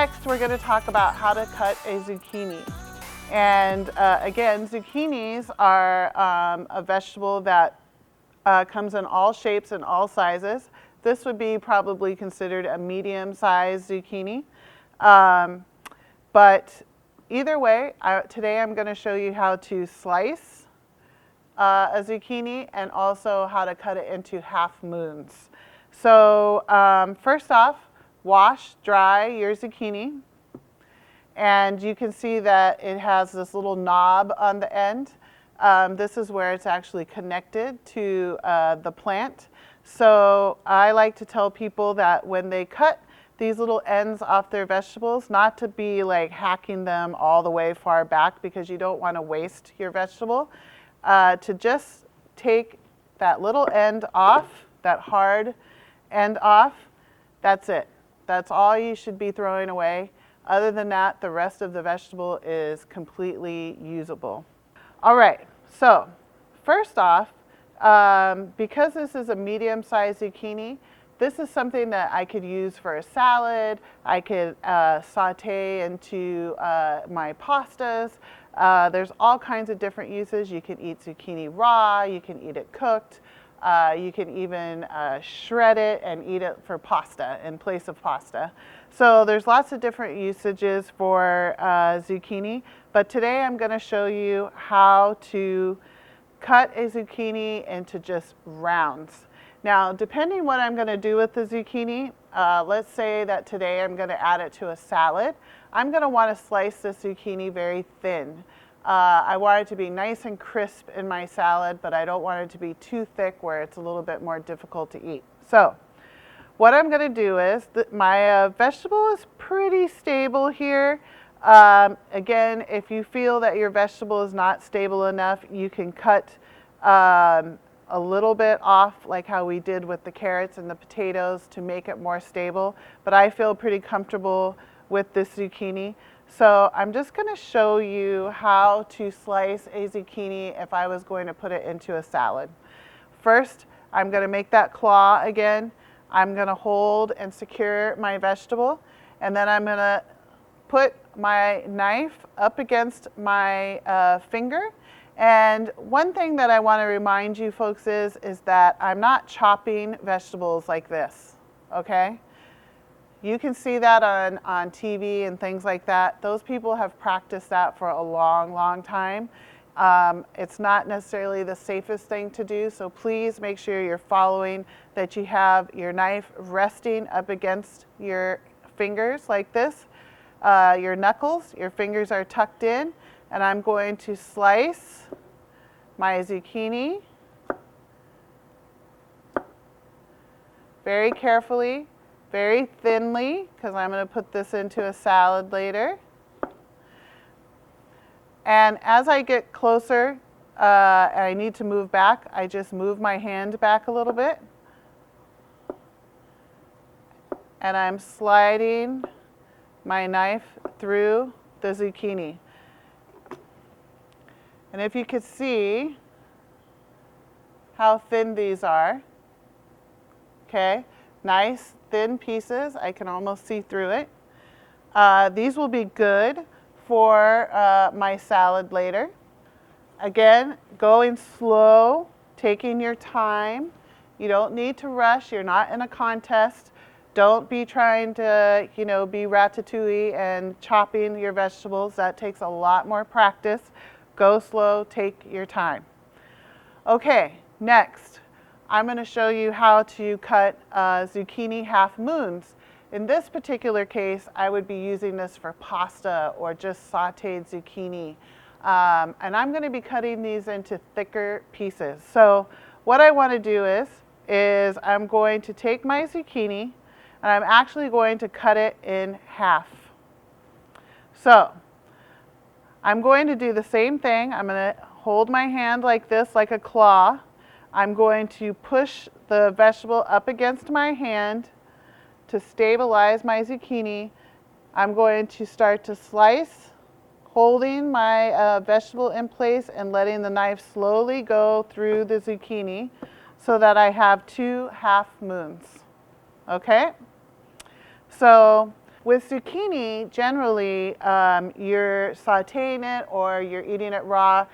Next, we're going to talk about how to cut a zucchini. And again, zucchinis are a vegetable that comes in all shapes and all sizes. This would be probably considered a medium-sized zucchini. But either way, today I'm going to show you how to slice a zucchini and also how to cut it into half moons. So first off, wash dry your zucchini. And you can see that it has this little knob on the end. This is where it's actually connected to the plant. So I like to tell people that when they cut these little ends off their vegetables, not to be like hacking them all the way far back because you don't want to waste your vegetable, to just take that little end off, that hard end off. That's it. That's all you should be throwing away. Other than that, the rest of the vegetable is completely usable. All right, so first off, because this is a medium-sized zucchini, this is something that I could use for a salad. I could saute into my pastas. There's all kinds of different uses. You can eat zucchini raw, you can eat it cooked. You can even shred it and eat it for pasta in place of pasta. So there's lots of different usages for zucchini, but today I'm going to show you how to cut a zucchini into just rounds. Now, depending what I'm going to do with the zucchini, let's say that today I'm going to add it to a salad. I'm going to want to slice this zucchini very thin. I want it to be nice and crisp in my salad, but I don't want it to be too thick where it's a little bit more difficult to eat. So what I'm going to do is, my vegetable is pretty stable here. Again, if you feel that your vegetable is not stable enough, you can cut a little bit off, like how we did with the carrots and the potatoes, to make it more stable. But I feel pretty comfortable with this zucchini. So I'm just going to show you how to slice a zucchini if I was going to put it into a salad. First, I'm going to make that claw again. I'm going to hold and secure my vegetable, and then I'm going to put my knife up against my finger. And one thing that I want to remind you folks is that I'm not chopping vegetables like this, okay? You can see that on TV and things like that. Those people have practiced that for a long, long time. It's not necessarily the safest thing to do, so please make sure you're following, that you have your knife resting up against your fingers like this, your knuckles, your fingers are tucked in, and I'm going to slice my zucchini very carefully, very thinly, because I'm going to put this into a salad later. And as I get closer, I need to move back. I just move my hand back a little bit. And I'm sliding my knife through the zucchini. And if you could see how thin these are, okay, nice thin pieces. I can almost see through it. These will be good for my salad later. Again, going slow, taking your time. You don't need to rush. You're not in a contest. Don't be trying to, be ratatouille and chopping your vegetables. That takes a lot more practice. Go slow, take your time. Okay, next, I'm going to show you how to cut zucchini half moons. In this particular case, I would be using this for pasta or just sauteed zucchini. And I'm going to be cutting these into thicker pieces. So what I want to do is I'm going to take my zucchini and I'm actually going to cut it in half. So I'm going to do the same thing. I'm going to hold my hand like this, like a claw. I'm going to push the vegetable up against my hand to stabilize my zucchini. I'm going to start to slice, holding my vegetable in place and letting the knife slowly go through the zucchini so that I have 2 half moons. Okay? So With zucchini, generally, you're sauteing it or you're eating it raw.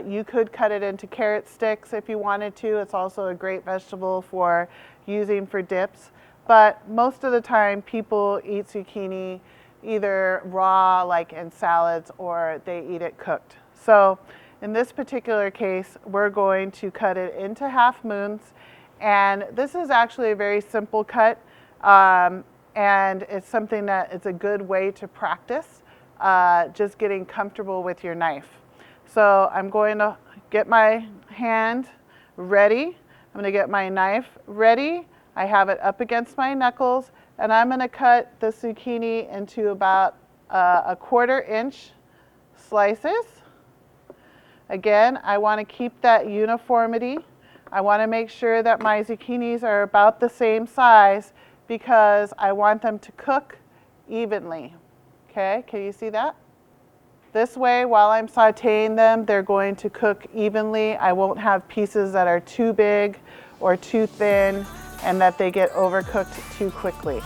You could cut it into carrot sticks if you wanted to. It's also a great vegetable for using for dips. But most of the time, people eat zucchini either raw, like in salads, or they eat it cooked. So in this particular case, we're going to cut it into half moons. And this is actually a very simple cut. And it's something that it's a good way to practice just getting comfortable with your knife. So I'm going to get my hand ready. I'm going to get my knife ready. I have it up against my knuckles, and I'm going to cut the zucchini into about a 1/4 inch slices. Again, I want to keep that uniformity. I want to make sure that my zucchinis are about the same size because I want them to cook evenly. Okay, can you see that? This way, while I'm sauteing them, they're going to cook evenly. I won't have pieces that are too big or too thin and that they get overcooked too quickly.